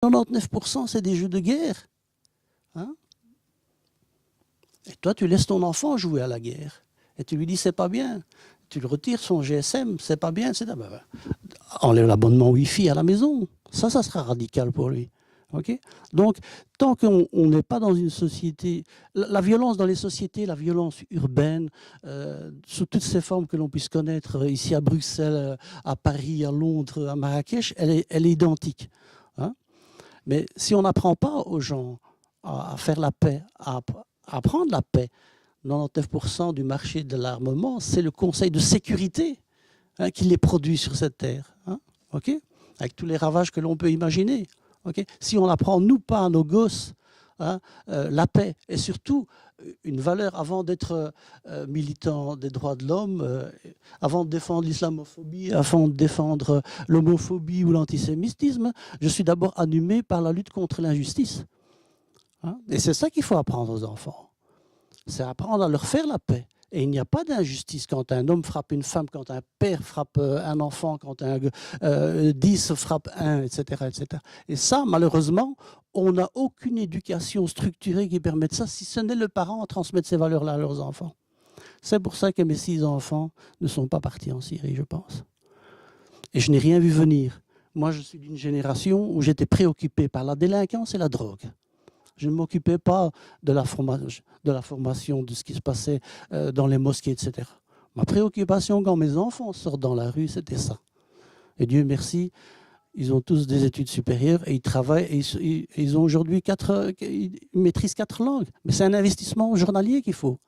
99%, c'est des jeux de guerre. Hein? Et toi, tu laisses ton enfant jouer à la guerre. Et tu lui dis, c'est pas bien. Tu lui retires son GSM, c'est pas bien, etc. Enlève l'abonnement Wi-Fi à la maison. Ça sera radical pour lui. Okay, donc, tant qu'on n'est pas dans une société... La violence dans les sociétés, la violence urbaine, sous toutes ces formes que l'on puisse connaître, ici à Bruxelles, à Paris, à Londres, à Marrakech, elle est identique. Hein. Mais si on n'apprend pas aux gens à faire la paix, à prendre la paix, 99% du marché de l'armement, c'est le Conseil de sécurité qui les produit sur cette terre. Hein, okay, avec tous les ravages que l'on peut imaginer. Okay, si on n'apprend, nous, pas à nos gosses, hein, la paix, et surtout une valeur, avant d'être militant des droits de l'homme, avant de défendre l'islamophobie, avant de défendre l'homophobie ou l'antisémitisme, je suis d'abord animé par la lutte contre l'injustice. Hein, et c'est ça qu'il faut apprendre aux enfants. C'est apprendre à leur faire la paix. Et il n'y a pas d'injustice quand un homme frappe une femme, quand un père frappe un enfant, quand 10 frappe un, etc., etc. Et ça, malheureusement, on n'a aucune éducation structurée qui permette ça, si ce n'est le parent à transmettre ces valeurs-là à leurs enfants. C'est pour ça que mes 6 enfants ne sont pas partis en Syrie, je pense. Et je n'ai rien vu venir. Moi, je suis d'une génération où j'étais préoccupé par la délinquance et la drogue. Je ne m'occupais pas de la formation, de ce qui se passait dans les mosquées, etc. Ma préoccupation quand mes enfants sortent dans la rue, c'était ça. Et Dieu merci, ils ont tous des études supérieures et ils travaillent. Et ils ont aujourd'hui ils maîtrisent 4 langues. Mais c'est un investissement journalier qu'il faut.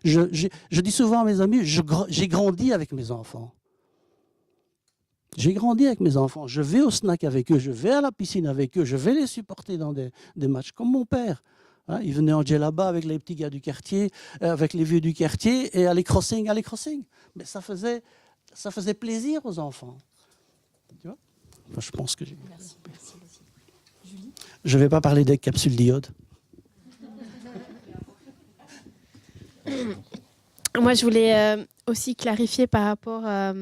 Je dis souvent à mes amis, j'ai grandi avec mes enfants. J'ai grandi avec mes enfants, je vais au snack avec eux, je vais à la piscine avec eux, je vais les supporter dans des matchs, comme mon père. Hein, il venait en djellaba avec les petits gars du quartier, avec les vieux du quartier, et aller crossing. Mais ça faisait plaisir aux enfants. Tu vois, enfin, je pense que j'ai... Merci. Julie ? Je ne vais pas parler des capsules d'iode. Moi, je voulais aussi clarifier par rapport à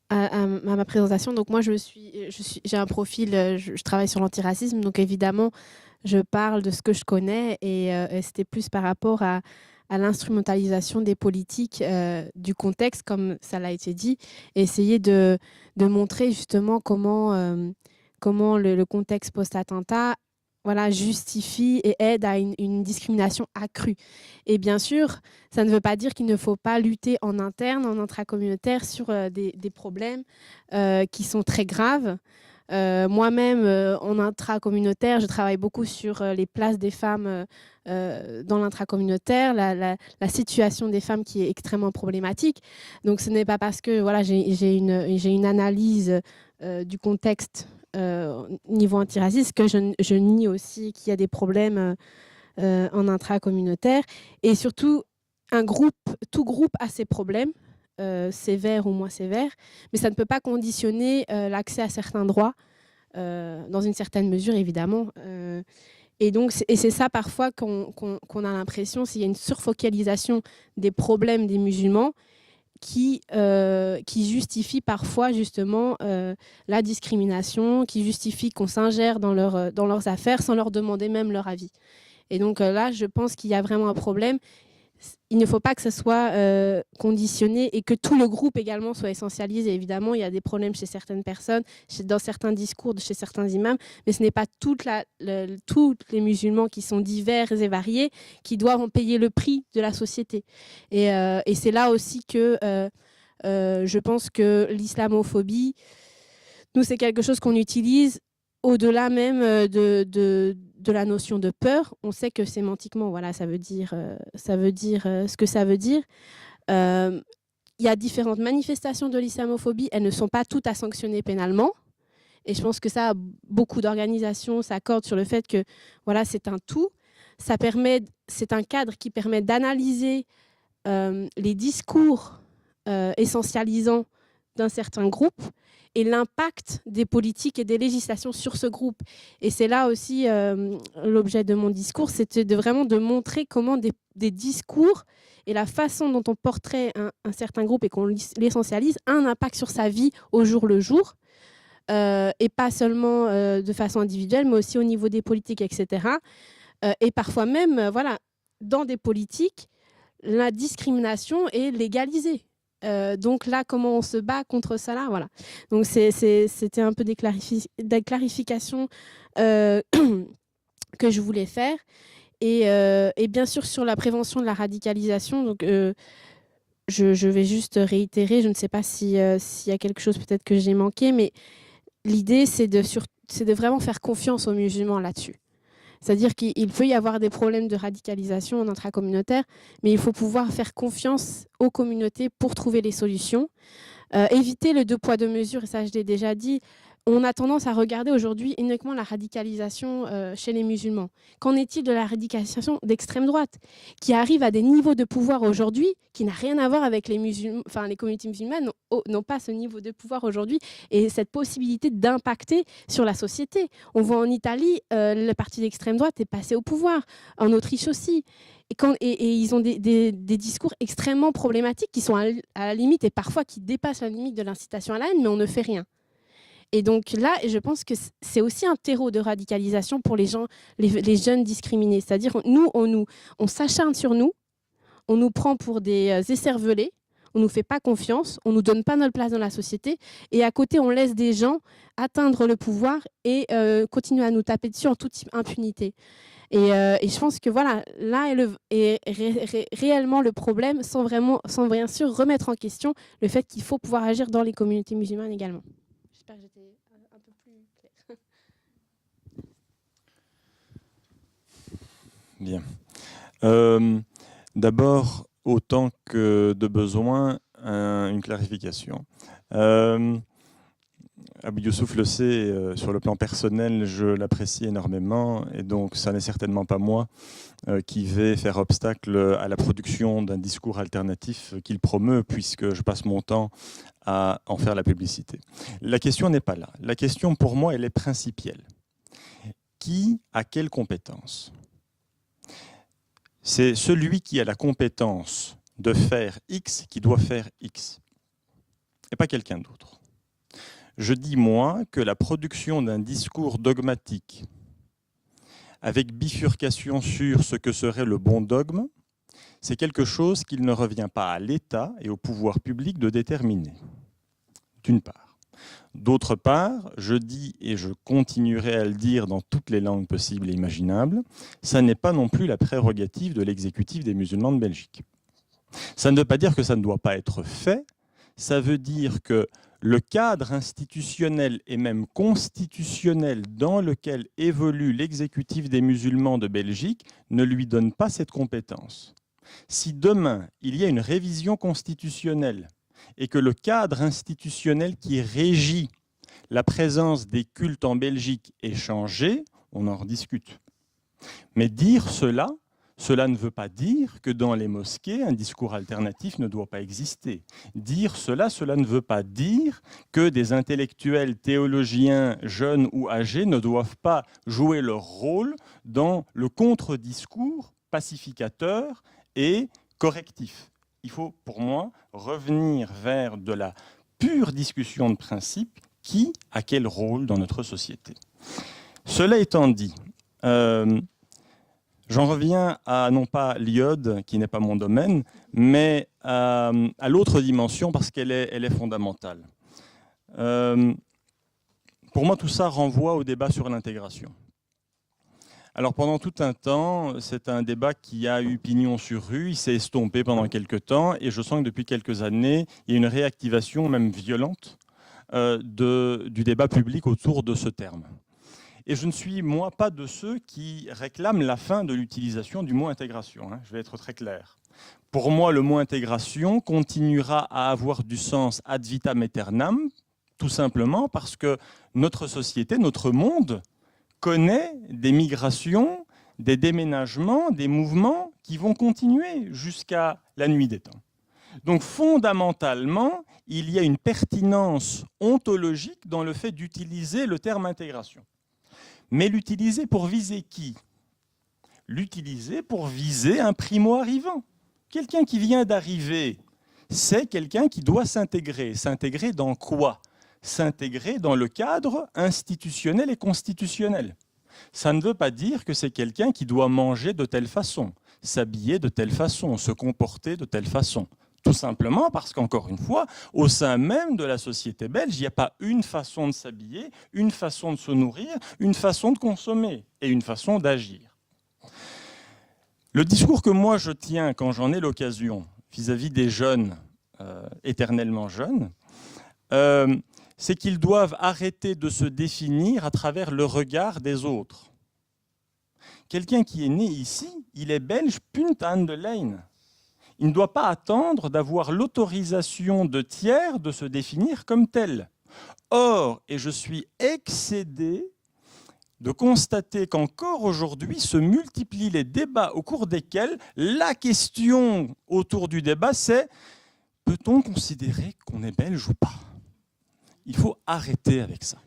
ma présentation. Donc moi, j'ai un profil, je travaille sur l'antiracisme, donc évidemment, je parle de ce que je connais et c'était plus par rapport à l'instrumentalisation des politiques, du contexte, comme ça l'a été dit, et essayer de montrer justement comment le contexte post-attentat justifie et aide à une discrimination accrue. Et bien sûr, ça ne veut pas dire qu'il ne faut pas lutter en interne, en intracommunautaire, sur des problèmes qui sont très graves. Moi-même, en intracommunautaire, je travaille beaucoup sur les places des femmes dans l'intracommunautaire, la situation des femmes qui est extrêmement problématique. Donc ce n'est pas parce que j'ai une analyse du contexte niveau antiraciste que je nie aussi qu'il y a des problèmes en intracommunautaire. Et surtout, tout groupe a ses problèmes, sévères ou moins sévères, mais ça ne peut pas conditionner l'accès à certains droits, dans une certaine mesure, évidemment. Et c'est ça parfois qu'on a l'impression, s'il y a une surfocalisation des problèmes des musulmans, qui justifie parfois justement la discrimination, qui justifie qu'on s'ingère dans leurs affaires sans leur demander même leur avis. Et donc là, je pense qu'il y a vraiment un problème. Il ne faut pas que ce soit conditionné et que tout le groupe également soit essentialisé. Évidemment, il y a des problèmes chez certaines personnes, dans certains discours, chez certains imams, mais ce n'est pas tous les musulmans qui sont divers et variés qui doivent en payer le prix de la société. Et c'est là aussi que je pense que l'islamophobie, nous, c'est quelque chose qu'on utilise au-delà même de la notion de peur. On sait que sémantiquement, ça veut dire ce que ça veut dire. Il y a différentes manifestations de l'islamophobie. Elles ne sont pas toutes à sanctionner pénalement. Et je pense que ça, beaucoup d'organisations s'accordent sur le fait que c'est un tout. C'est un cadre qui permet d'analyser les discours essentialisants d'un certain groupe et l'impact des politiques et des législations sur ce groupe. Et c'est là aussi l'objet de mon discours, c'était vraiment de montrer comment des discours et la façon dont on portrait un certain groupe et qu'on l'essentialise a un impact sur sa vie au jour le jour. et pas seulement de façon individuelle, mais aussi au niveau des politiques, etc. Et parfois même, voilà, dans des politiques, la discrimination est légalisée. Donc là, comment on se bat contre ça là, voilà. Donc c'était un peu des clarifications que je voulais faire. Et bien sûr, sur la prévention de la radicalisation, donc, je vais juste réitérer, je ne sais pas s'il y a quelque chose peut-être que j'ai manqué, mais l'idée, c'est de vraiment faire confiance aux musulmans là-dessus. C'est-à-dire qu'il peut y avoir des problèmes de radicalisation en intracommunautaire, mais il faut pouvoir faire confiance aux communautés pour trouver les solutions. Éviter le deux poids, deux mesures, et ça je l'ai déjà dit. On a tendance à regarder aujourd'hui uniquement la radicalisation chez les musulmans. Qu'en est-il de la radicalisation d'extrême droite, qui arrive à des niveaux de pouvoir aujourd'hui qui n'a rien à voir avec les musulmans, enfin les communautés musulmanes n'ont pas ce niveau de pouvoir aujourd'hui et cette possibilité d'impacter sur la société. On voit en Italie, le parti d'extrême droite est passé au pouvoir, en Autriche aussi. Et ils ont des discours extrêmement problématiques qui sont à la limite et parfois qui dépassent la limite de l'incitation à la haine, mais on ne fait rien. Et donc là, je pense que c'est aussi un terreau de radicalisation pour les gens, les jeunes discriminés. C'est-à-dire, nous, on s'acharne sur nous, on nous prend pour des écervelés, on ne nous fait pas confiance, on ne nous donne pas notre place dans la société, et à côté, on laisse des gens atteindre le pouvoir et continuer à nous taper dessus en toute impunité. Et je pense que voilà, là est réellement le problème, sans bien sûr remettre en question le fait qu'il faut pouvoir agir dans les communautés musulmanes également. J'espère que j'étais un peu plus claire. Bien. D'abord, autant que de besoin, une clarification. Abou Youssouf le sait, sur le plan personnel, je l'apprécie énormément et donc ça n'est certainement pas moi qui vais faire obstacle à la production d'un discours alternatif qu'il promeut puisque je passe mon temps à en faire la publicité. La question n'est pas là. La question pour moi, elle est principielle. Qui a quelle compétence ? C'est celui qui a la compétence de faire X qui doit faire X et pas quelqu'un d'autre. Je dis, moi, que la production d'un discours dogmatique avec bifurcation sur ce que serait le bon dogme, c'est quelque chose qu'il ne revient pas à l'État et au pouvoir public de déterminer, d'une part. D'autre part, je dis, et je continuerai à le dire dans toutes les langues possibles et imaginables, ça n'est pas non plus la prérogative de l'exécutif des musulmans de Belgique. Ça ne veut pas dire que ça ne doit pas être fait, ça veut dire que le cadre institutionnel et même constitutionnel dans lequel évolue l'exécutif des musulmans de Belgique ne lui donne pas cette compétence. Si demain, il y a une révision constitutionnelle et que le cadre institutionnel qui régit la présence des cultes en Belgique est changé, on en rediscute. Mais dire cela ne veut pas dire que dans les mosquées, un discours alternatif ne doit pas exister. Dire cela ne veut pas dire que des intellectuels théologiens jeunes ou âgés ne doivent pas jouer leur rôle dans le contre-discours pacificateur et correctif. Il faut, pour moi, revenir vers de la pure discussion de principe qui a quel rôle dans notre société. Cela étant dit, j'en reviens à, non pas l'iode, qui n'est pas mon domaine, mais à l'autre dimension, parce qu'elle est fondamentale. Pour moi, tout ça renvoie au débat sur l'intégration. Alors, pendant tout un temps, c'est un débat qui a eu pignon sur rue, il s'est estompé pendant quelques temps, et je sens que depuis quelques années, il y a une réactivation, même violente, du débat public autour de ce terme. Et je ne suis, moi, pas de ceux qui réclament la fin de l'utilisation du mot intégration. Je vais être très clair. Pour moi, le mot intégration continuera à avoir du sens ad vitam aeternam, tout simplement parce que notre société, notre monde, connaît des migrations, des déménagements, des mouvements qui vont continuer jusqu'à la nuit des temps. Donc, fondamentalement, il y a une pertinence ontologique dans le fait d'utiliser le terme intégration. Mais l'utiliser pour viser qui ? L'utiliser pour viser un primo-arrivant. Quelqu'un qui vient d'arriver, c'est quelqu'un qui doit s'intégrer. S'intégrer dans quoi ? s'intégrer dans le cadre institutionnel et constitutionnel. Ça ne veut pas dire que c'est quelqu'un qui doit manger de telle façon, s'habiller de telle façon, se comporter de telle façon. Tout simplement parce qu'encore une fois, au sein même de la société belge, il n'y a pas une façon de s'habiller, une façon de se nourrir, une façon de consommer et une façon d'agir. Le discours que moi je tiens quand j'en ai l'occasion vis-à-vis des jeunes, éternellement jeunes, c'est qu'ils doivent arrêter de se définir à travers le regard des autres. Quelqu'un qui est né ici, il est belge, punt aan de lijn. Il ne doit pas attendre d'avoir l'autorisation de tiers de se définir comme tel. Or, et je suis excédé de constater qu'encore aujourd'hui se multiplient les débats au cours desquels la question autour du débat, c'est peut-on considérer qu'on est belge ou pas? Il faut arrêter avec ça.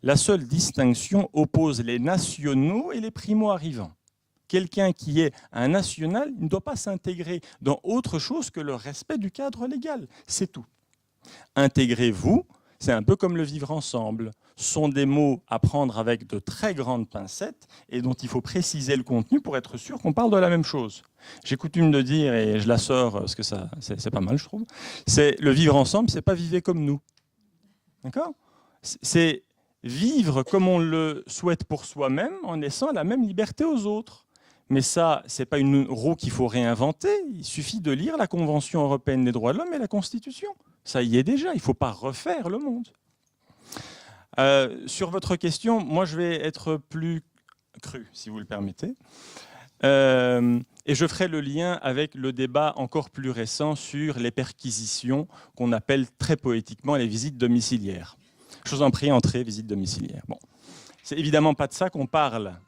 La seule distinction oppose les nationaux et les primo-arrivants. Quelqu'un qui est un national ne doit pas s'intégrer dans autre chose que le respect du cadre légal. C'est tout. Intégrez-vous, c'est un peu comme le vivre ensemble. Ce sont des mots à prendre avec de très grandes pincettes et dont il faut préciser le contenu pour être sûr qu'on parle de la même chose. J'ai coutume de dire, et je la sors parce que c'est pas mal, je trouve, c'est le vivre ensemble, c'est pas vivre comme nous. D'accord ? C'est vivre comme on le souhaite pour soi-même en laissant la même liberté aux autres. Mais ça, ce n'est pas une roue qu'il faut réinventer. Il suffit de lire la Convention européenne des droits de l'homme et la Constitution. Ça y est déjà, il ne faut pas refaire le monde. Sur votre question, moi je vais être plus cru, si vous le permettez. Et je ferai le lien avec le débat encore plus récent sur les perquisitions qu'on appelle très poétiquement les visites domiciliaires. Je vous en prie, entrez, visite domiciliaire. Bon. C'est évidemment pas de ça qu'on parle.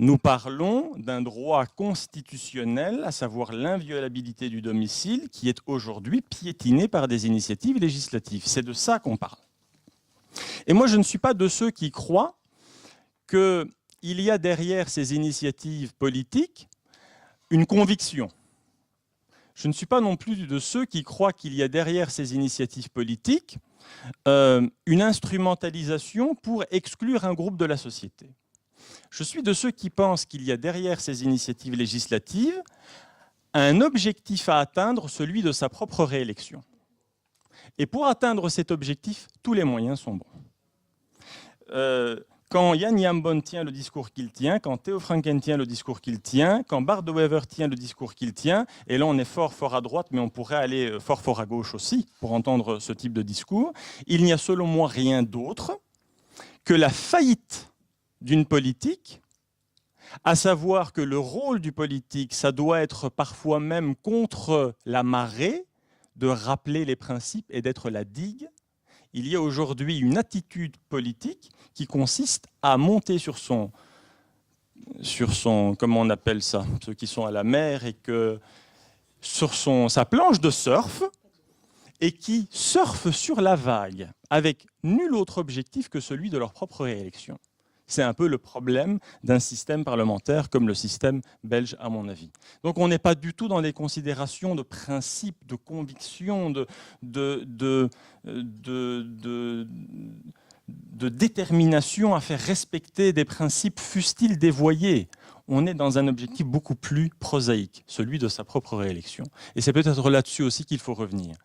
Nous parlons d'un droit constitutionnel, à savoir l'inviolabilité du domicile, qui est aujourd'hui piétiné par des initiatives législatives. C'est de ça qu'on parle. Et moi, je ne suis pas de ceux qui croient qu'il y a derrière ces initiatives politiques une conviction. Je ne suis pas non plus de ceux qui croient qu'il y a derrière ces initiatives politiques une instrumentalisation pour exclure un groupe de la société. Je suis de ceux qui pensent qu'il y a derrière ces initiatives législatives un objectif à atteindre, celui de sa propre réélection. Et pour atteindre cet objectif, tous les moyens sont bons. Quand Jan Jambon tient le discours qu'il tient, quand Theo Franken tient le discours qu'il tient, quand Bart de Wever tient le discours qu'il tient, et là on est fort à droite, mais on pourrait aller fort à gauche aussi pour entendre ce type de discours, il n'y a selon moi rien d'autre que la faillite d'une politique, à savoir que le rôle du politique, ça doit être parfois même contre la marée, de rappeler les principes et d'être la digue. Il y a aujourd'hui une attitude politique qui consiste à monter sur son comment on appelle ça, ceux qui sont à la mer, et que sur sa planche de surf, et qui surfent sur la vague, avec nul autre objectif que celui de leur propre réélection. C'est un peu le problème d'un système parlementaire comme le système belge, à mon avis. Donc on n'est pas du tout dans des considérations de principe, de conviction, de détermination à faire respecter des principes fussent-ils dévoyés. On est dans un objectif beaucoup plus prosaïque, celui de sa propre réélection. Et c'est peut-être là-dessus aussi qu'il faut revenir.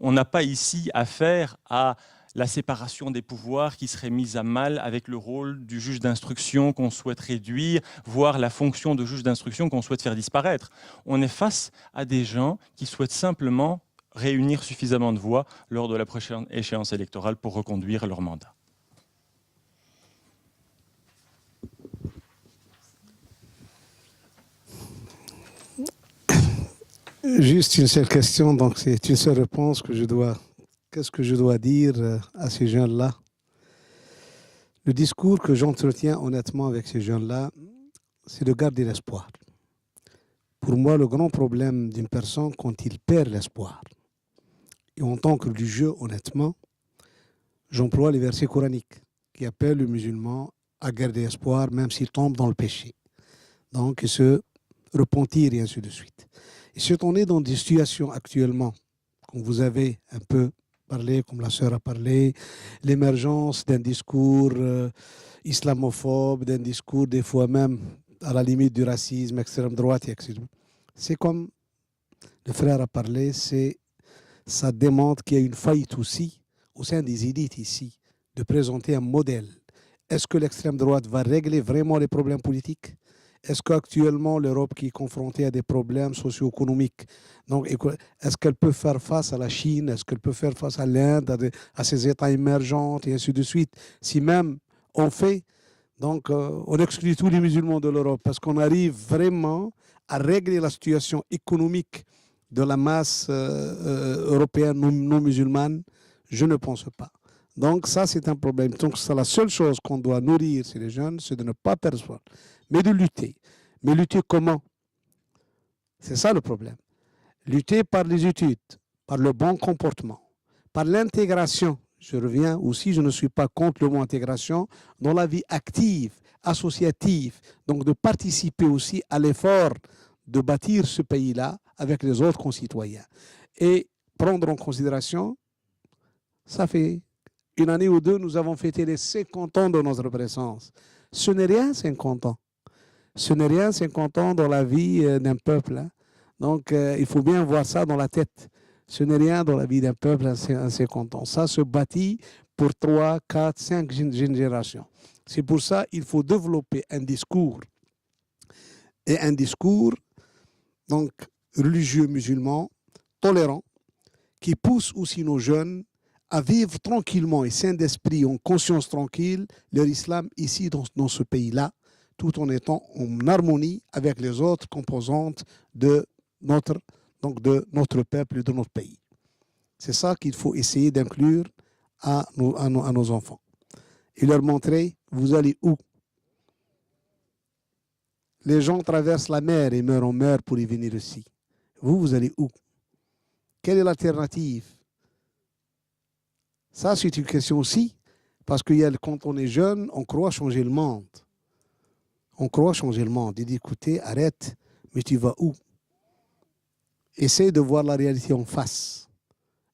On n'a pas ici affaire à la séparation des pouvoirs qui serait mise à mal avec le rôle du juge d'instruction qu'on souhaite réduire, voire la fonction de juge d'instruction qu'on souhaite faire disparaître. On est face à des gens qui souhaitent simplement réunir suffisamment de voix lors de la prochaine échéance électorale pour reconduire leur mandat. Juste une seule question, donc c'est une seule réponse que je dois... Qu'est-ce que je dois dire à ces jeunes-là? Le discours que j'entretiens honnêtement avec ces jeunes-là, c'est de garder l'espoir. Pour moi, le grand problème d'une personne, quand il perd l'espoir, et en tant que religieux, honnêtement, j'emploie les versets coraniques qui appellent le musulman à garder espoir même s'il tombe dans le péché. Donc, se repentir et ainsi de suite. Et si on est dans des situations actuellement, quand vous avez un peu parlé, comme la sœur a parlé, l'émergence d'un discours islamophobe, d'un discours des fois même à la limite du racisme, extrême droite, etc. C'est comme le frère a parlé, ça démontre qu'il y a une faillite aussi au sein des élites ici, de présenter un modèle. Est-ce que l'extrême droite va régler vraiment les problèmes politiques? Est-ce qu'actuellement l'Europe qui est confrontée à des problèmes socio-économiques, donc est-ce qu'elle peut faire face à la Chine? Est-ce qu'elle peut faire face à l'Inde, à ces États émergents et ainsi de suite? Si même on fait, donc on exclut tous les musulmans de l'Europe parce qu'on arrive vraiment à régler la situation économique de la masse européenne non musulmane, je ne pense pas. Donc ça, c'est un problème. Donc c'est la seule chose qu'on doit nourrir chez les jeunes, c'est de ne pas percevoir, mais de lutter. Mais lutter comment? C'est ça le problème. Lutter par les études, par le bon comportement, par l'intégration. Je reviens aussi, je ne suis pas contre le mot intégration, dans la vie active, associative, donc de participer aussi à l'effort de bâtir ce pays-là avec les autres concitoyens. Et prendre en considération, ça fait une année ou deux, nous avons fêté les 50 ans de notre présence. Ce n'est rien 50 ans. Ce n'est rien 50 ans dans la vie d'un peuple. Hein. Donc, il faut bien voir ça dans la tête. Ce n'est rien dans la vie d'un peuple à 50 ans. Ça se bâtit pour 3, 4, 5 générations. C'est pour ça qu'il faut développer un discours. Et un discours donc, religieux musulman, tolérant, qui pousse aussi nos jeunes à vivre tranquillement et sain d'esprit, en conscience tranquille, leur islam ici dans ce pays-là, tout en étant en harmonie avec les autres composantes de notre peuple et de notre pays. C'est ça qu'il faut essayer d'inclure à nos enfants. Et leur montrer, vous allez où? Les gens traversent la mer et meurent en mer pour y venir ici. Vous allez où? Quelle est l'alternative? Ça, c'est une question aussi, parce que quand on est jeune, on croit changer le monde. On croit changer le monde. Il dit, écoutez, arrête, mais tu vas où? Essaye de voir la réalité en face.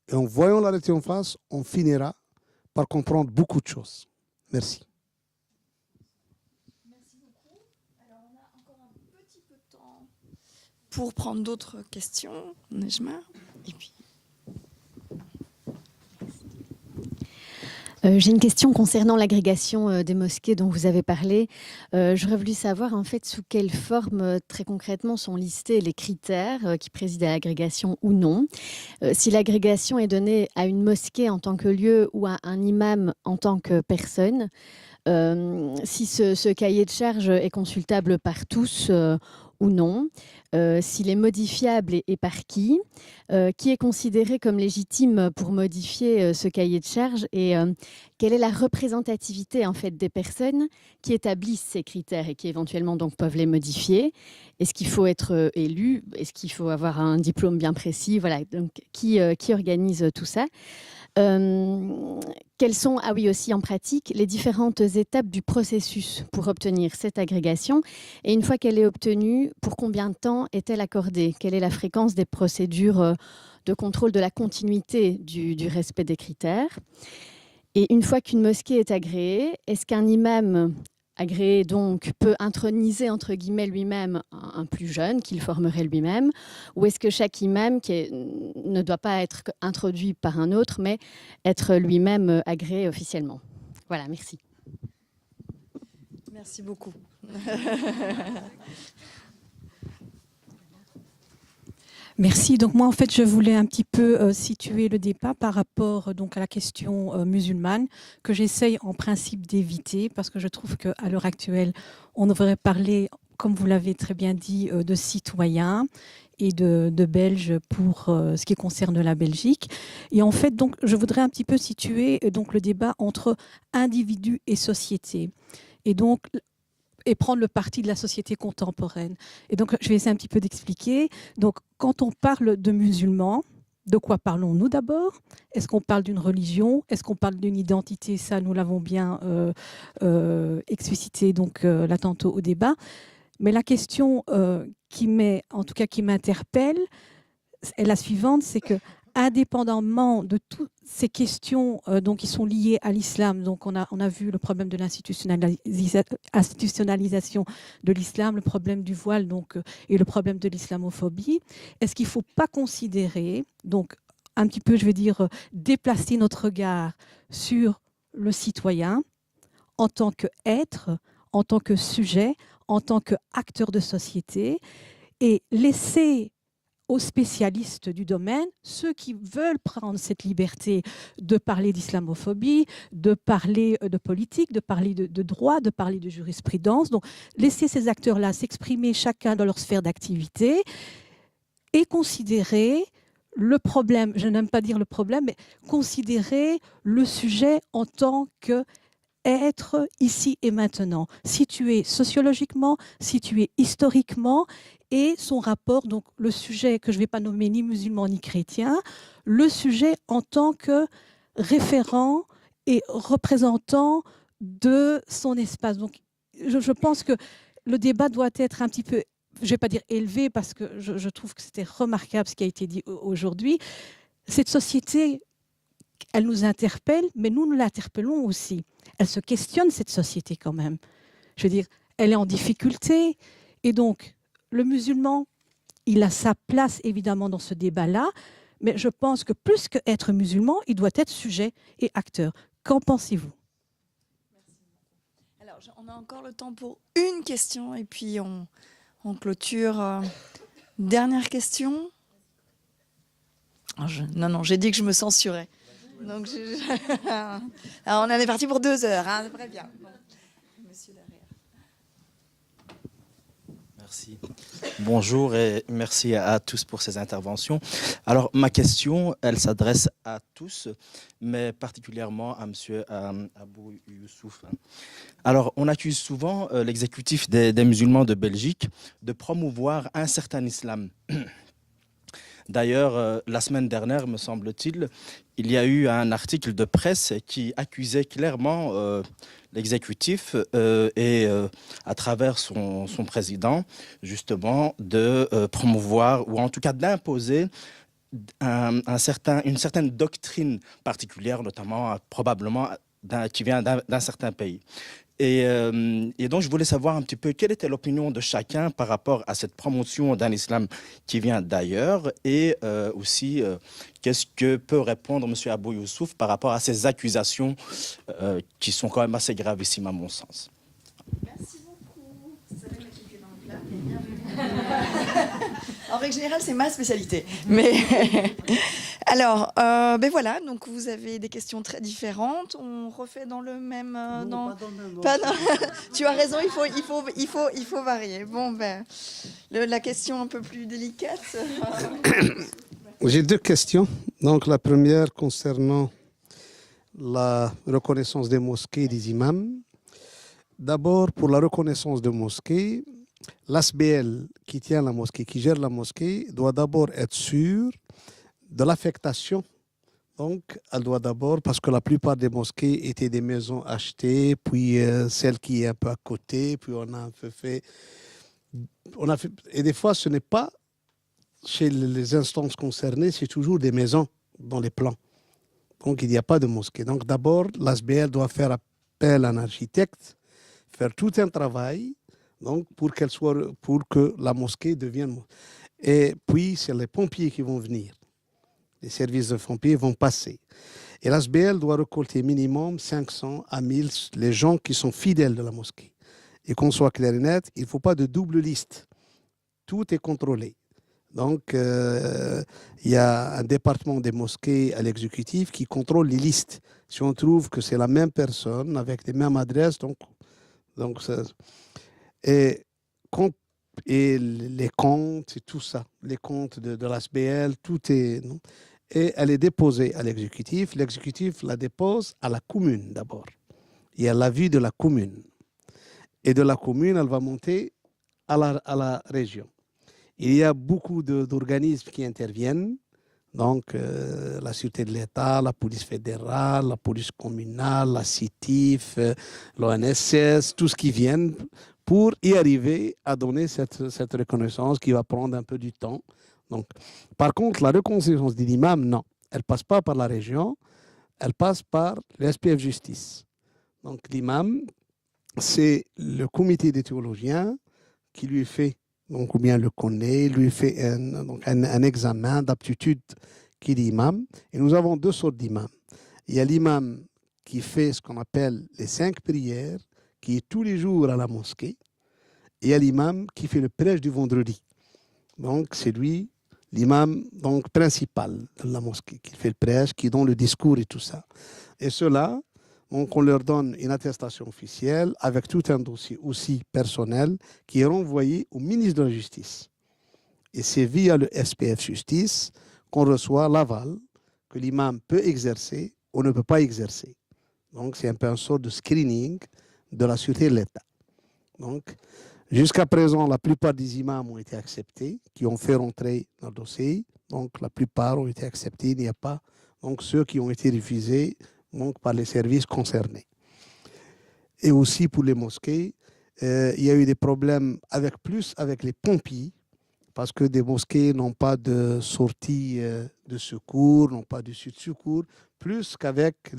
Et en voyant la réalité en face, on finira par comprendre beaucoup de choses. Merci. Merci beaucoup. Alors, on a encore un petit peu de temps pour prendre d'autres questions, Nejma. Et puis... J'ai une question concernant l'agrégation des mosquées dont vous avez parlé. J'aurais voulu savoir en fait sous quelle forme très concrètement sont listés les critères qui président à l'agrégation ou non. Si l'agrégation est donnée à une mosquée en tant que lieu ou à un imam en tant que personne, si ce cahier de charge est consultable par tous ou non, s'il est modifiable et par qui est considéré comme légitime pour modifier ce cahier de charge et quelle est la représentativité en fait des personnes qui établissent ces critères et qui éventuellement donc peuvent les modifier. Est-ce qu'il faut être élu? Est-ce qu'il faut avoir un diplôme bien précis? Voilà, donc qui organise tout ça? Quelles sont, ah oui aussi en pratique, les différentes étapes du processus pour obtenir cette agrégation? Et une fois qu'elle est obtenue, pour combien de temps est-elle accordée? Quelle est la fréquence des procédures de contrôle de la continuité du respect des critères? Et une fois qu'une mosquée est agréée, est-ce qu'un imam agréé donc peut introniser entre guillemets lui-même un plus jeune qu'il formerait lui-même, ou est-ce que chaque imam ne doit pas être introduit par un autre mais être lui-même agréé officiellement? Voilà, merci. Merci beaucoup. Merci. Donc moi, en fait, je voulais un petit peu situer le débat par rapport donc à la question musulmane que j'essaye en principe d'éviter parce que je trouve qu'à l'heure actuelle, on devrait parler, comme vous l'avez très bien dit, de citoyens et de Belges pour ce qui concerne la Belgique. Et en fait, donc, je voudrais un petit peu situer donc le débat entre individu et société. Et prendre le parti de la société contemporaine. Et donc, je vais essayer un petit peu d'expliquer. Donc, quand on parle de musulmans, de quoi parlons-nous d'abord? Est-ce qu'on parle d'une religion? Est-ce qu'on parle d'une identité? Ça, nous l'avons bien explicité donc, là tantôt au débat. Mais la question qui m'interpelle est la suivante, c'est que indépendamment de toutes ces questions donc, qui sont liées à l'islam, donc on a vu le problème de l'institutionnalisation de l'islam, le problème du voile donc, et le problème de l'islamophobie, est-ce qu'il ne faut pas considérer, donc un petit peu, je vais dire, déplacer notre regard sur le citoyen en tant qu'être, en tant que sujet, en tant qu'acteur de société, et laisser aux spécialistes du domaine, ceux qui veulent prendre cette liberté de parler d'islamophobie, de parler de politique, de parler de droit, de parler de jurisprudence. Donc, laisser ces acteurs-là s'exprimer chacun dans leur sphère d'activité et considérer le problème, je n'aime pas dire le problème, mais considérer le sujet en tant qu'être ici et maintenant, situé sociologiquement, situé historiquement, et son rapport, donc le sujet que je ne vais pas nommer ni musulman ni chrétien, le sujet en tant que référent et représentant de son espace. Donc je pense que le débat doit être un petit peu, je ne vais pas dire élevé, parce que je trouve que c'était remarquable ce qui a été dit aujourd'hui. Cette société, elle nous interpelle, mais nous l'interpellons aussi. Elle se questionne, cette société, quand même. Je veux dire, elle est en difficulté. Et donc, le musulman, il a sa place, évidemment, dans ce débat-là. Mais je pense que plus qu'être musulman, il doit être sujet et acteur. Qu'en pensez-vous? Alors, on a encore le temps pour une question, et puis on clôture. Dernière question. Non, j'ai dit que je me censurais. Donc, alors, on en est parti pour 2 heures. Hein, très bien. Bon. Monsieur derrière. Merci. Bonjour et merci à tous pour ces interventions. Alors, ma question, elle s'adresse à tous, mais particulièrement à monsieur Abou Youssouf. Alors, on accuse souvent l'exécutif des musulmans de Belgique de promouvoir un certain islam. D'ailleurs, la semaine dernière, me semble-t-il, il y a eu un article de presse qui accusait clairement l'exécutif et à travers son président, justement, de promouvoir, ou en tout cas d'imposer une certaine doctrine particulière, notamment probablement qui vient d'un certain pays. Et donc, je voulais savoir un petit peu quelle était l'opinion de chacun par rapport à cette promotion d'un islam qui vient d'ailleurs, et aussi qu'est-ce que peut répondre M. Abou Youssouf par rapport à ces accusations qui sont quand même assez gravissimes à mon sens. Merci beaucoup. Ça va m'acquitter dans le plat, mais bien. En règle générale, c'est ma spécialité. Mais alors, ben voilà, donc vous avez des questions très différentes. On refait dans le même. Non, pas dans le même. Pas dans... Tu as raison, il faut varier. Bon, ben, la question un peu plus délicate. J'ai 2 questions. Donc la première concernant la reconnaissance des mosquées et des imams. D'abord, pour la reconnaissance de mosquées, l'ASBL qui tient la mosquée, qui gère la mosquée, doit d'abord être sûre de l'affectation. Donc, elle doit d'abord, parce que la plupart des mosquées étaient des maisons achetées, puis celle qui est un peu à côté, puis on a un peu fait... Et des fois, ce n'est pas chez les instances concernées, c'est toujours des maisons dans les plans. Donc, il n'y a pas de mosquée. Donc, d'abord, l'ASBL doit faire appel à un architecte, faire tout un travail, donc pour que la mosquée devienne. Et puis, c'est les pompiers qui vont venir. Les services de pompiers vont passer. Et l'ASBL doit récolter minimum 500 à 1000 les gens qui sont fidèles de la mosquée. Et qu'on soit clair et net, il ne faut pas de double liste. Tout est contrôlé. Donc, il y a un département des mosquées à l'exécutif qui contrôle les listes. Si on trouve que c'est la même personne avec les mêmes adresses, donc ça, et les comptes et tout ça, les comptes de l'ASBL, tout est... Non? Et elle est déposée à l'exécutif. L'exécutif la dépose à la commune d'abord. Il y a l'avis de la commune. Et de la commune, elle va monter à la région. Il y a beaucoup d'organismes qui interviennent. Donc, la Sûreté de l'État, la police fédérale, la police communale, la CITIF, l'ONSS, tout ce qui vient pour y arriver à donner cette reconnaissance qui va prendre un peu du temps. Donc, par contre, la reconnaissance de l'imam, non. Elle ne passe pas par la région, elle passe par le SPF Justice. Donc, l'imam, c'est le comité des théologiens qui lui fait, donc, ou bien le connaît, lui fait un examen d'aptitude qu'il est imam. Et nous avons deux sortes d'imams. Il y a l'imam qui fait ce qu'on appelle les 5 prières, qui est tous les jours à la mosquée. Et il y a l'imam qui fait le prêche du vendredi. Donc, c'est lui, l'imam principal de la mosquée, qui fait le prêche, qui donne le discours et tout ça. Et ceux-là, donc, on leur donne une attestation officielle avec tout un dossier aussi personnel qui est renvoyé au ministre de la Justice. Et c'est via le SPF Justice qu'on reçoit l'aval que l'imam peut exercer ou ne peut pas exercer. Donc, c'est un peu une sorte de screening de la sûreté de l'État. Donc, jusqu'à présent, la plupart des imams ont été acceptés, qui ont fait rentrer dans le dossier. Donc, la plupart ont été acceptés. Il n'y a pas donc, ceux qui ont été refusés donc, par les services concernés. Et aussi pour les mosquées, il y a eu des problèmes avec les pompiers, parce que des mosquées n'ont pas de sortie de secours, n'ont pas d'issue de secours, plus qu'avec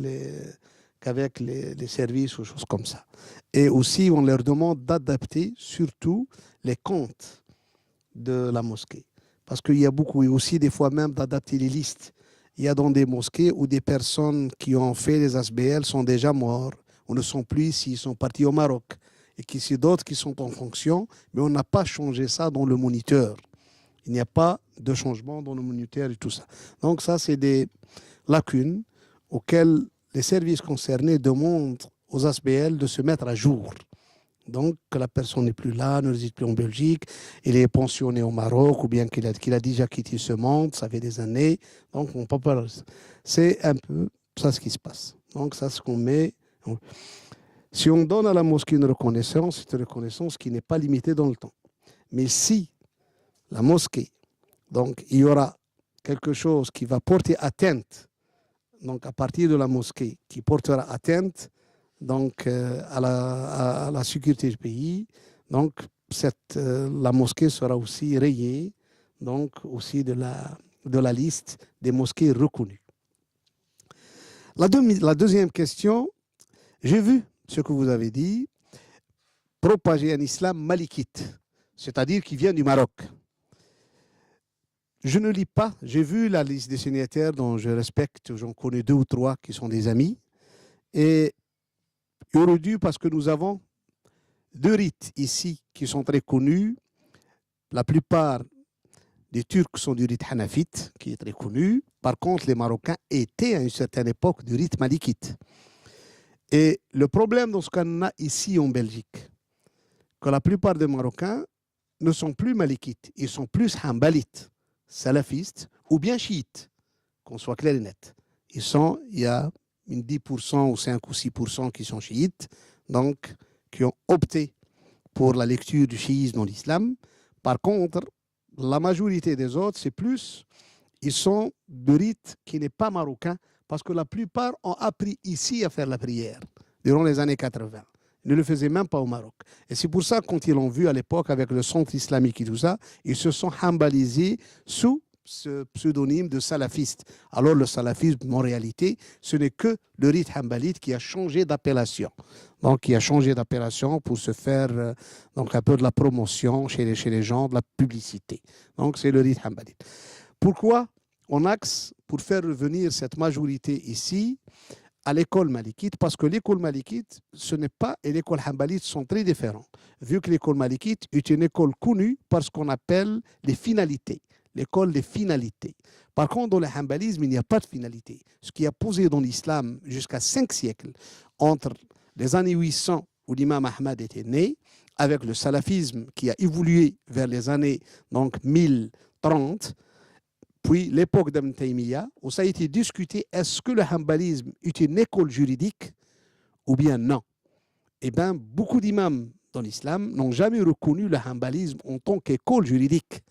les services ou choses comme ça. Et aussi, on leur demande d'adapter surtout les comptes de la mosquée. Parce qu'il y a beaucoup, et aussi des fois même d'adapter les listes. Il y a dans des mosquées où des personnes qui ont fait les ASBL sont déjà morts, ou ne sont plus ici, ils sont partis au Maroc. Et qu'il y a d'autres qui sont en fonction, mais on n'a pas changé ça dans le moniteur. Il n'y a pas de changement dans le moniteur et tout ça. Donc ça, c'est des lacunes auxquelles les services concernés demandent aux ASBL de se mettre à jour. Donc, que la personne n'est plus là, ne réside plus en Belgique, il est pensionné au Maroc, ou bien qu'il a déjà quitté ce monde, ça fait des années. Donc, on peut pas. C'est un peu ça ce qui se passe. Donc, ça, ce qu'on met. Si on donne à la mosquée une reconnaissance, c'est une reconnaissance qui n'est pas limitée dans le temps. Mais si la mosquée, donc, il y aura quelque chose qui va porter atteinte, donc à partir de la mosquée, qui portera atteinte donc, à la sécurité du pays, donc la mosquée sera aussi rayée donc, aussi de la liste des mosquées reconnues. La deuxième question, j'ai vu ce que vous avez dit, propager un islam malikite, c'est-à-dire qui vient du Maroc. Je ne lis pas, j'ai vu la liste des signataires dont je respecte, j'en connais 2 ou 3 qui sont des amis, et il aurait dû, parce que nous avons 2 rites ici qui sont très connus. La plupart des Turcs sont du rite hanafite, qui est très connu. Par contre, les Marocains étaient à une certaine époque du rite malikite. Et le problème dans ce qu'on a ici en Belgique, que la plupart des Marocains ne sont plus malikites, ils sont plus hanbalites, salafistes ou bien chiites, qu'on soit clair et net. Il y a 10% ou 5 ou 6% qui sont chiites, donc qui ont opté pour la lecture du chiisme dans l'islam. Par contre, la majorité des autres, c'est plus, ils sont de rite qui n'est pas marocain, parce que la plupart ont appris ici à faire la prière, durant les années 80. Ils ne le faisaient même pas au Maroc. Et c'est pour ça, quand ils l'ont vu à l'époque avec le centre islamique et tout ça, ils se sont hambalisés sous ce pseudonyme de salafiste. Alors le salafisme, en réalité, ce n'est que le rite hambalite qui a changé d'appellation. Donc, qui a changé d'appellation pour se faire donc un peu de la promotion chez les gens, de la publicité. Donc, c'est le rite hambalite. Pourquoi on axe pour faire revenir cette majorité ici à l'école malikite? Parce que l'école malikite, ce n'est pas, et l'école hambalite sont très différents. Vu que l'école malikite est une école connue par ce qu'on appelle les finalités. L'école des finalités. Par contre, dans le hambalisme, il n'y a pas de finalité. Ce qui a posé dans l'islam jusqu'à 5 siècles, entre les années 800 où l'imam Ahmad était né, avec le salafisme qui a évolué vers les années donc, 1030, puis l'époque d'Ibn Taymiyyah, où ça a été discuté, est-ce que le hambalisme est une école juridique ou bien non? Eh bien, beaucoup d'imams dans l'islam n'ont jamais reconnu le hambalisme en tant qu'école juridique.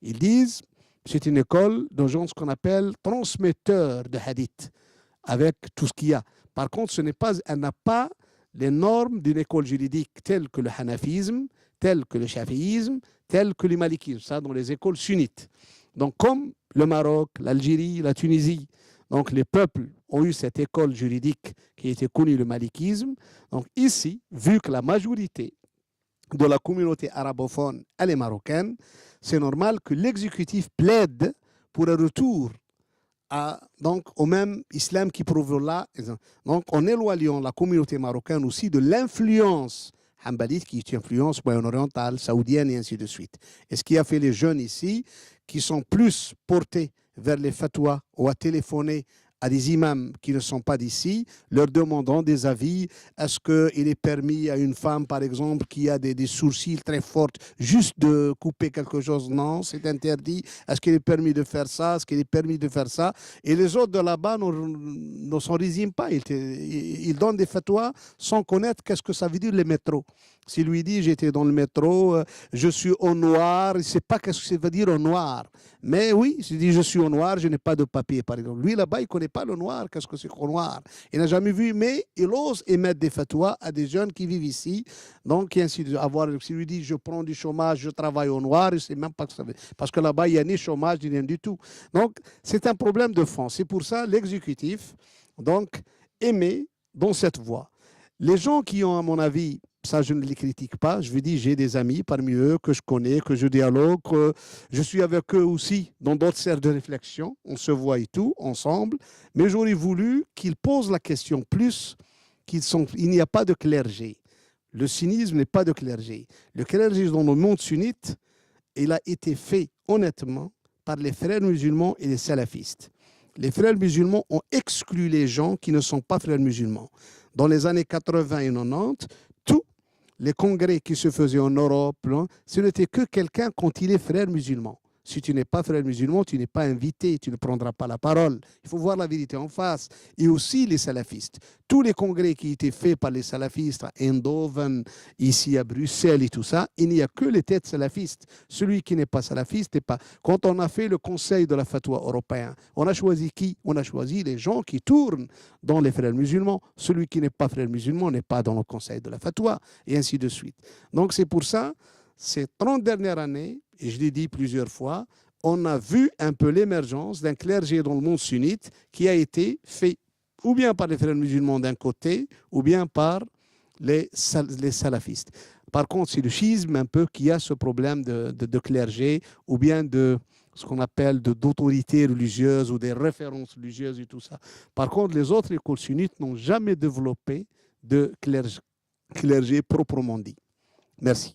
Ils disent c'est une école de gens qu'on appelle transmetteurs de hadith, avec tout ce qu'il y a. Par contre, elle n'a pas les normes d'une école juridique telles que le hanafisme, telles que le shafiisme, telles que le malikisme, ça dans les écoles sunnites. Donc, comme le Maroc, l'Algérie, la Tunisie, donc les peuples ont eu cette école juridique qui était connue, le malikisme. Donc ici, vu que la majorité de la communauté arabophone, elle est marocaine, c'est normal que l'exécutif plaide pour un retour donc, au même islam qui prouve là. Donc, en éloignant la communauté marocaine aussi de l'influence hanbalite, qui est une influence moyen-orientale, saoudienne et ainsi de suite. Et ce qui a fait les jeunes ici, qui sont plus portés vers les fatwas ou à téléphoner à des imams qui ne sont pas d'ici, leur demandant des avis. Est-ce qu'il est permis à une femme, par exemple, qui a des sourcils très forts, juste de couper quelque chose? Non, c'est interdit. Est-ce qu'il est permis de faire ça? Est-ce qu'il est permis de faire ça? Et les autres de là-bas ne s'en résignent pas. Ils donnent des fatwas sans connaître qu'est-ce que ça veut dire les métros. S'il lui dit, j'étais dans le métro, je suis au noir, il ne sait pas qu'est-ce que ça veut dire au noir. Mais oui, il dit, je suis au noir, je n'ai pas de papier, par exemple. Lui, là-bas, il ne connaît pas le noir, qu'est-ce que c'est qu'au noir. Il n'a jamais vu, mais il ose émettre des fatwas à des jeunes qui vivent ici. Donc, ainsi de avoir, s'il lui dit, je prends du chômage, je travaille au noir, il ne sait même pas que ça veut dire. Parce que là-bas, il n'y a ni chômage, ni rien du tout. Donc, c'est un problème de fond. C'est pour ça, l'exécutif, donc, émet dans cette voie. Les gens qui ont, à mon avis, ça, je ne les critique pas. Je vous dis, j'ai des amis parmi eux que je connais, que je dialogue, que je suis avec eux aussi dans d'autres cercles de réflexion. On se voit et tout, ensemble. Mais j'aurais voulu qu'ils posent la question plus il n'y a pas de clergé. Le sunnisme n'est pas de clergé. Le clergé dans le monde sunnite, il a été fait honnêtement par les frères musulmans et les salafistes. Les frères musulmans ont exclu les gens qui ne sont pas frères musulmans. Dans les années 80 et 90, tous les congrès qui se faisaient en Europe, ce n'était que quelqu'un quand il est frère musulman. Si tu n'es pas frère musulman, tu n'es pas invité, tu ne prendras pas la parole. Il faut voir la vérité en face. Et aussi les salafistes. Tous les congrès qui étaient faits par les salafistes à Eindhoven, ici à Bruxelles et tout ça, il n'y a que les têtes salafistes. Celui qui n'est pas salafiste n'est pas. Quand on a fait le conseil de la fatwa européen, on a choisi qui? On a choisi les gens qui tournent dans les frères musulmans. Celui qui n'est pas frère musulman n'est pas dans le conseil de la fatwa, et ainsi de suite. Donc c'est pour ça, ces 30 dernières années, et je l'ai dit plusieurs fois, on a vu un peu l'émergence d'un clergé dans le monde sunnite qui a été fait ou bien par les frères musulmans d'un côté, ou bien par les salafistes. Par contre, c'est le schisme un peu qui a ce problème de clergé, ou bien de ce qu'on appelle d'autorité religieuse ou des références religieuses et tout ça. Par contre, les autres écoles sunnites n'ont jamais développé de clergé proprement dit. Merci.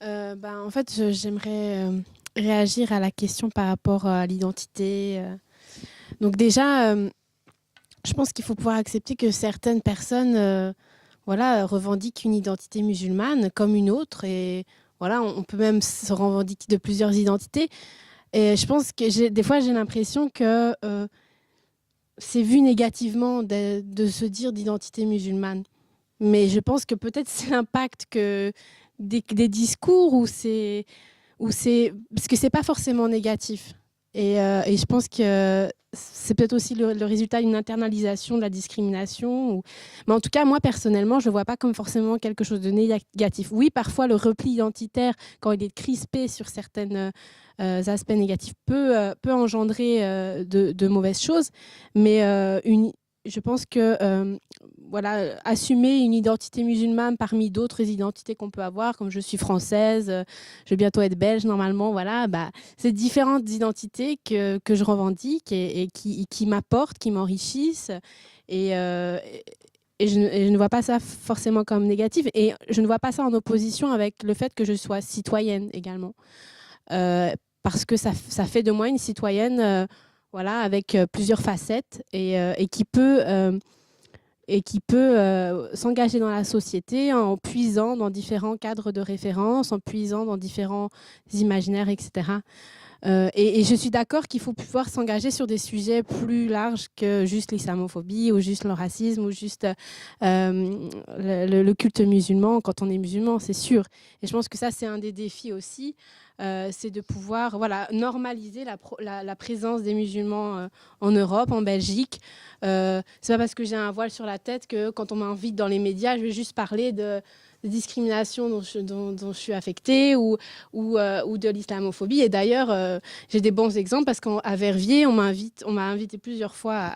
En fait, j'aimerais réagir à la question par rapport à l'identité. Donc déjà, je pense qu'il faut pouvoir accepter que certaines personnes revendiquent une identité musulmane comme une autre. Et voilà, on peut même se revendiquer de plusieurs identités. Et je pense que des fois, j'ai l'impression que c'est vu négativement de se dire d'identité musulmane. Mais je pense que peut-être c'est l'impact que des discours où c'est parce que c'est pas forcément négatif et je pense que c'est peut-être aussi le résultat d'une internalisation de la discrimination mais en tout cas moi personnellement je vois pas comme forcément quelque chose de négatif. Oui, parfois le repli identitaire quand il est crispé sur certains aspects négatifs peut engendrer de mauvaises choses, mais je pense que assumer une identité musulmane parmi d'autres identités qu'on peut avoir, comme je suis française, je vais bientôt être belge normalement, c'est différentes identités que je revendique et qui m'apportent, qui m'enrichissent et je ne vois pas ça forcément comme négatif et je ne vois pas ça en opposition avec le fait que je sois citoyenne également, parce que ça fait de moi une citoyenne avec plusieurs facettes et qui peut s'engager dans la société en puisant dans différents cadres de référence, en puisant dans différents imaginaires, etc. Et je suis d'accord qu'il faut pouvoir s'engager sur des sujets plus larges que juste l'islamophobie ou juste le racisme ou juste le culte musulman quand on est musulman, c'est sûr. Et je pense que ça, c'est un des défis aussi c'est de pouvoir normaliser la présence des musulmans en Europe, en Belgique. C'est pas parce que j'ai un voile sur la tête que quand on m'invite dans les médias, je vais juste parler de discrimination dont je suis affectée ou de l'islamophobie. Et d'ailleurs, j'ai des bons exemples parce qu'à Verviers, on m'a invité plusieurs fois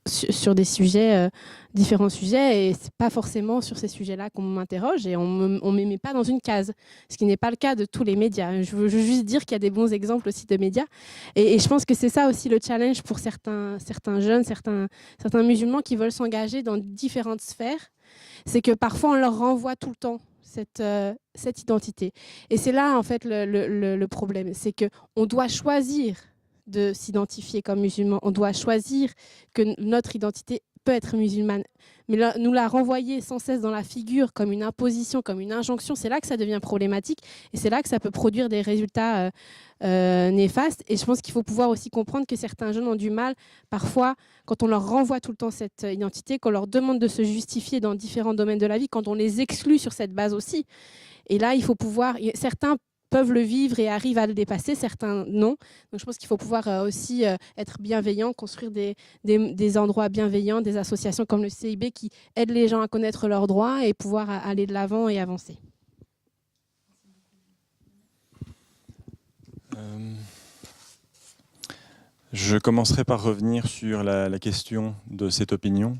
sur des sujets, différents sujets, et c'est pas forcément sur ces sujets-là qu'on m'interroge, et on me met pas dans une case, ce qui n'est pas le cas de tous les médias. Je veux juste dire qu'il y a des bons exemples aussi de médias, et je pense que c'est ça aussi le challenge pour certains jeunes, certains musulmans qui veulent s'engager dans différentes sphères, c'est que parfois on leur renvoie tout le temps cette identité. Et c'est là en fait le problème, c'est qu'on doit choisir de s'identifier comme musulman, on doit choisir que notre identité peut être musulmane. Mais nous la renvoyer sans cesse dans la figure comme une imposition, comme une injonction, c'est là que ça devient problématique, et c'est là que ça peut produire des résultats néfastes. Et je pense qu'il faut pouvoir aussi comprendre que certains jeunes ont du mal, parfois, quand on leur renvoie tout le temps cette identité, qu'on leur demande de se justifier dans différents domaines de la vie, quand on les exclut sur cette base aussi. Et là, il faut pouvoir... Certains peuvent le vivre et arrivent à le dépasser, certains non. Donc je pense qu'il faut pouvoir aussi être bienveillant, construire des endroits bienveillants, des associations comme le CIB qui aident les gens à connaître leurs droits et pouvoir aller de l'avant et avancer. Je commencerai par revenir sur la question de cette opinion.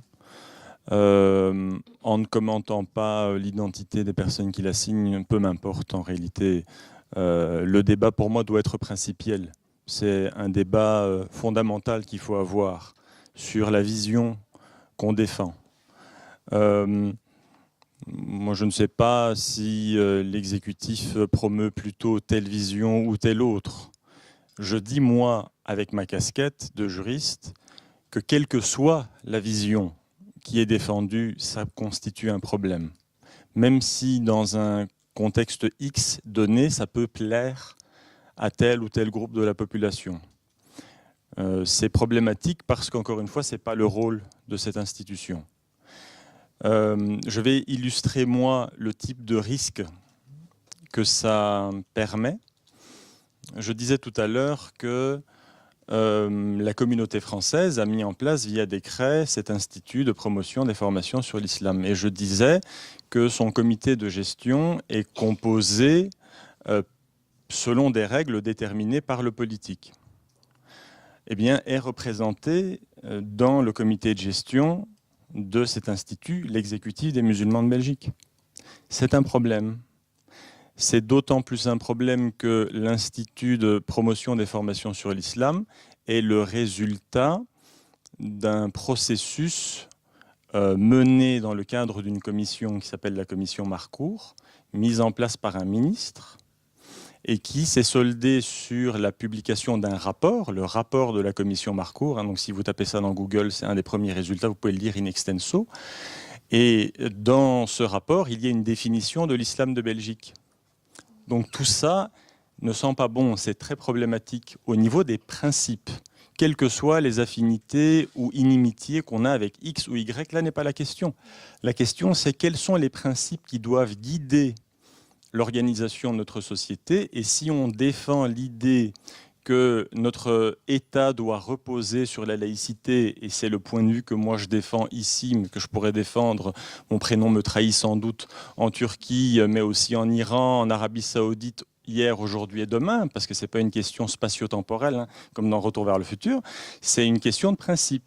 En ne commentant pas l'identité des personnes qui la signent, peu m'importe en réalité. Le débat pour moi doit être principiel. C'est un débat fondamental qu'il faut avoir sur la vision qu'on défend. Moi, je ne sais pas si l'exécutif promeut plutôt telle vision ou telle autre. Je dis, moi, avec ma casquette de juriste, que quelle que soit la vision qui est défendue, ça constitue un problème. Même si dans un contexte X donné, ça peut plaire à tel ou tel groupe de la population. C'est problématique parce qu'encore une fois, ce n'est pas le rôle de cette institution. Je vais illustrer, moi, le type de risque que ça permet. Je disais tout à l'heure que la communauté française a mis en place via décret cet institut de promotion des formations sur l'islam. Et je disais que son comité de gestion est composé selon des règles déterminées par le politique. Eh bien, est représenté dans le comité de gestion de cet institut l'exécutif des musulmans de Belgique. C'est un problème. C'est d'autant plus un problème que l'Institut de promotion des formations sur l'islam est le résultat d'un processus mené dans le cadre d'une commission qui s'appelle la commission Marcourt, mise en place par un ministre, et qui s'est soldé sur la publication d'un rapport, le rapport de la commission Marcourt. Donc si vous tapez ça dans Google, c'est un des premiers résultats, vous pouvez le lire in extenso. Et dans ce rapport, il y a une définition de l'islam de Belgique. Donc tout ça ne sent pas bon, c'est très problématique au niveau des principes. Quelles que soient les affinités ou inimitiés qu'on a avec X ou Y, là n'est pas la question. La question, c'est quels sont les principes qui doivent guider l'organisation de notre société. Et si on défend l'idée que notre État doit reposer sur la laïcité, et c'est le point de vue que moi je défends ici, mais que je pourrais défendre, mon prénom me trahit sans doute, en Turquie, mais aussi en Iran, en Arabie Saoudite, hier, aujourd'hui et demain, parce que ce n'est pas une question spatio-temporelle, comme dans Retour vers le futur, c'est une question de principe.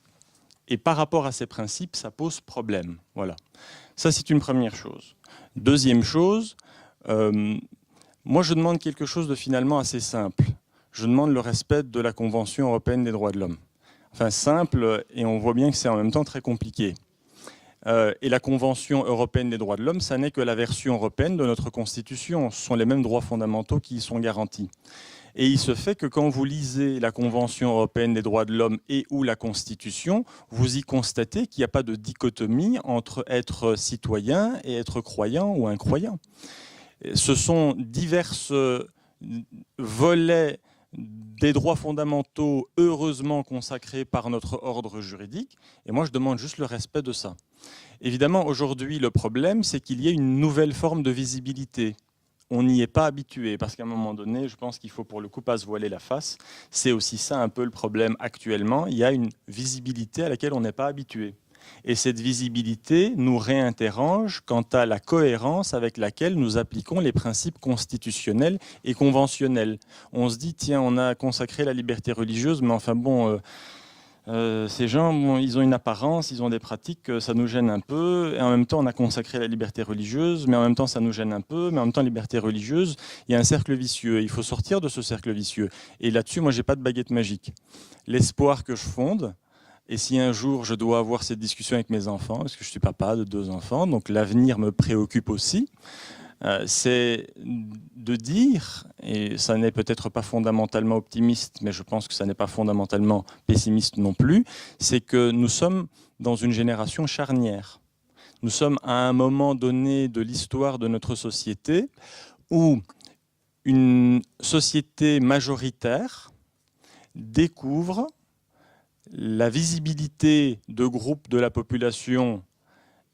Et par rapport à ces principes, ça pose problème. Voilà. Ça, c'est une première chose. Deuxième chose, moi je demande quelque chose de finalement assez simple. Je demande le respect de la Convention européenne des droits de l'homme. Enfin simple, et on voit bien que c'est en même temps très compliqué. Et la Convention européenne des droits de l'homme, ça n'est que la version européenne de notre Constitution. Ce sont les mêmes droits fondamentaux qui y sont garantis. Et il se fait que quand vous lisez la Convention européenne des droits de l'homme et ou la Constitution, vous y constatez qu'il n'y a pas de dichotomie entre être citoyen et être croyant ou incroyant. Ce sont divers volets des droits fondamentaux heureusement consacrés par notre ordre juridique. Et moi, je demande juste le respect de ça. Évidemment, aujourd'hui, le problème, c'est qu'il y a une nouvelle forme de visibilité on n'y est pas habitué, parce qu'à un moment donné, je pense qu'il faut pour le coup pas se voiler la face. C'est aussi ça un peu le problème actuellement. Il y a une visibilité à laquelle on n'est pas habitué. Et cette visibilité nous réinterroge quant à la cohérence avec laquelle nous appliquons les principes constitutionnels et conventionnels. On se dit, tiens, on a consacré la liberté religieuse, mais enfin bon... ces gens, bon, ils ont une apparence, ils ont des pratiques, ça nous gêne un peu. Et en même temps, on a consacré la liberté religieuse, mais en même temps, ça nous gêne un peu. Mais en même temps, liberté religieuse, il y a un cercle vicieux. Il faut sortir de ce cercle vicieux. Et là-dessus, moi, j'ai pas de baguette magique. L'espoir que je fonde, et si un jour je dois avoir cette discussion avec mes enfants, parce que je suis papa de 2 enfants, donc l'avenir me préoccupe aussi. C'est de dire, et ça n'est peut-être pas fondamentalement optimiste, mais je pense que ça n'est pas fondamentalement pessimiste non plus, c'est que nous sommes dans une génération charnière. Nous sommes à un moment donné de l'histoire de notre société où une société majoritaire découvre la visibilité de groupes de la population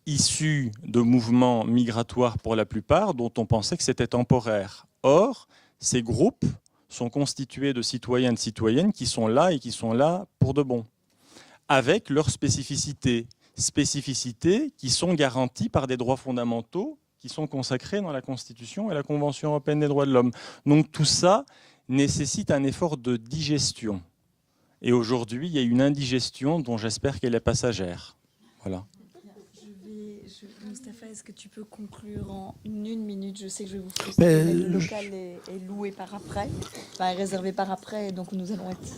issus de mouvements migratoires pour la plupart, dont on pensait que c'était temporaire. Or, ces groupes sont constitués de citoyens et de citoyennes qui sont là et qui sont là pour de bon, avec leurs spécificités. Spécificités qui sont garanties par des droits fondamentaux qui sont consacrés dans la Constitution et la Convention européenne des droits de l'homme. Donc tout ça nécessite un effort de digestion. Et aujourd'hui, il y a une indigestion dont j'espère qu'elle est passagère. Voilà. Mustapha, est-ce que tu peux conclure en une minute? Je sais que je vais vous frustrer, mais le local est loué par après, enfin est réservé par après, donc nous allons être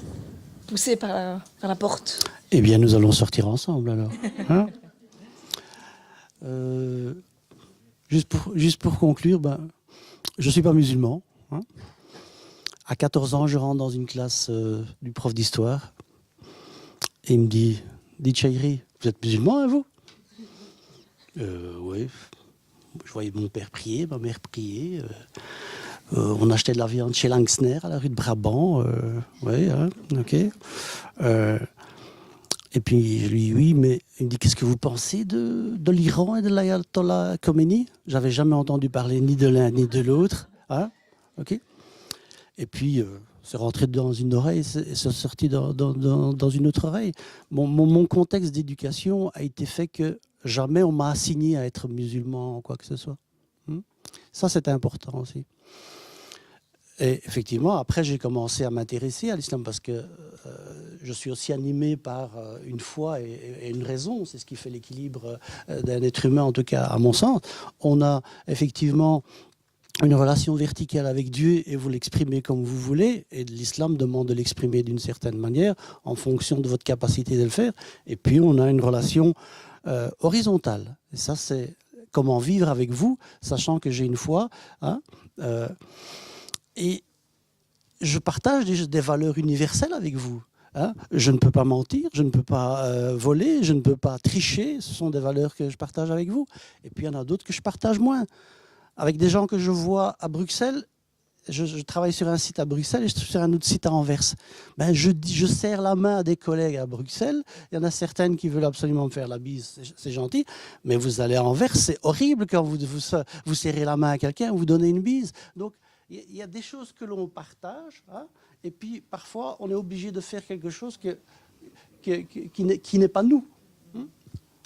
poussés par la porte. Eh bien, nous allons sortir ensemble alors. Hein juste pour conclure, je ne suis pas musulman. Hein. À 14 ans, je rentre dans une classe du prof d'histoire et il me dit Chaïri, vous êtes musulman, hein, vous? Oui. Je voyais mon père prier, ma mère prier. On achetait de la viande chez Langsner, à la rue de Brabant. Oui, hein, ok. Et puis je lui dis oui, mais il me dit qu'est-ce que vous pensez de l'Iran et de l'Ayatollah Khomeini? J'avais jamais entendu parler ni de l'un ni de l'autre. Hein, ok. Et puis c'est rentré dans une oreille, c'est sorti dans une autre oreille. Mon contexte d'éducation a été fait que jamais on m'a assigné à être musulman ou quoi que ce soit. Ça, c'était important aussi. Et effectivement, après, j'ai commencé à m'intéresser à l'islam parce que je suis aussi animé par une foi et une raison. C'est ce qui fait l'équilibre d'un être humain, en tout cas à mon sens. On a effectivement une relation verticale avec Dieu et vous l'exprimez comme vous voulez. Et l'islam demande de l'exprimer d'une certaine manière en fonction de votre capacité de le faire. Et puis, on a une relation horizontale. Et ça, c'est comment vivre avec vous, sachant que j'ai une foi. Hein, et je partage des valeurs universelles avec vous. Hein. Je ne peux pas mentir, je ne peux pas voler, je ne peux pas tricher. Ce sont des valeurs que je partage avec vous. Et puis, il y en a d'autres que je partage moins. Avec des gens que je vois à Bruxelles, je travaille sur un site à Bruxelles et je suis sur un autre site à Anvers. Je serre la main à des collègues à Bruxelles. Il y en a certaines qui veulent absolument me faire la bise, c'est gentil. Mais vous allez à Anvers, c'est horrible quand vous serrez la main à quelqu'un, vous donnez une bise. Donc, il y a des choses que l'on partage. Hein, et puis, parfois, on est obligé de faire quelque chose qui n'est pas nous.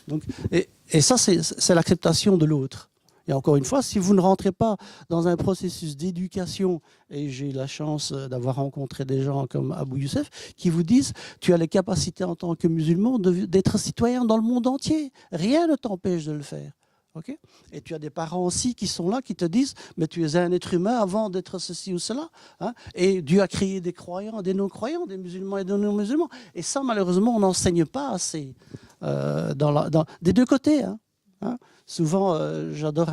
Donc, et ça, c'est l'acceptation de l'autre. Et encore une fois, si vous ne rentrez pas dans un processus d'éducation, et j'ai eu la chance d'avoir rencontré des gens comme Abou Youssef, qui vous disent « tu as les capacités en tant que musulman d'être citoyen dans le monde entier. Rien ne t'empêche de le faire. Okay » Et tu as des parents aussi qui sont là, qui te disent « mais tu es un être humain avant d'être ceci ou cela. Hein » Et Dieu a créé des croyants, des non-croyants, des musulmans et des non-musulmans. Et ça, malheureusement, on n'enseigne pas assez des deux côtés. Hein. Souvent, j'adore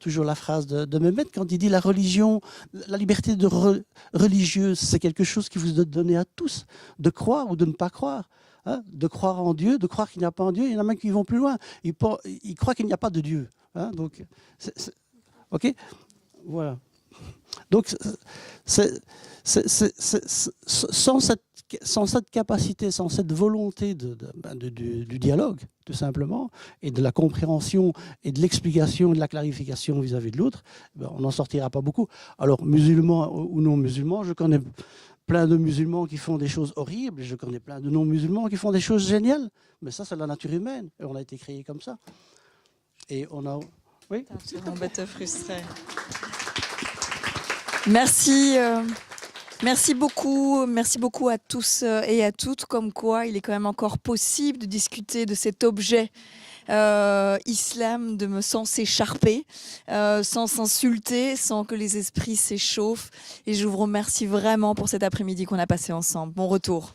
toujours la phrase de Mehmet quand il dit la religion, la liberté religieuse, c'est quelque chose qui vous est donné à tous, de croire ou de ne pas croire. Hein, de croire en Dieu, de croire qu'il n'y a pas en Dieu. Il y en a même qui vont plus loin. Ils croient qu'il n'y a pas de Dieu. Hein, donc, OK. Voilà. Donc, sans cette capacité, sans cette volonté du dialogue, tout simplement, et de la compréhension, et de l'explication, et de la clarification vis-à-vis de l'autre, on n'en sortira pas beaucoup. Alors, musulmans ou non musulmans, je connais plein de musulmans qui font des choses horribles, je connais plein de non-musulmans qui font des choses géniales, mais ça, c'est la nature humaine, et on a été créés comme ça. Et on a... Oui. On va te frustrer. Merci. Merci beaucoup à tous et à toutes, comme quoi il est quand même encore possible de discuter de cet objet islam, sans s'écharper, sans s'insulter, sans que les esprits s'échauffent. Et je vous remercie vraiment pour cet après-midi qu'on a passé ensemble. Bon retour.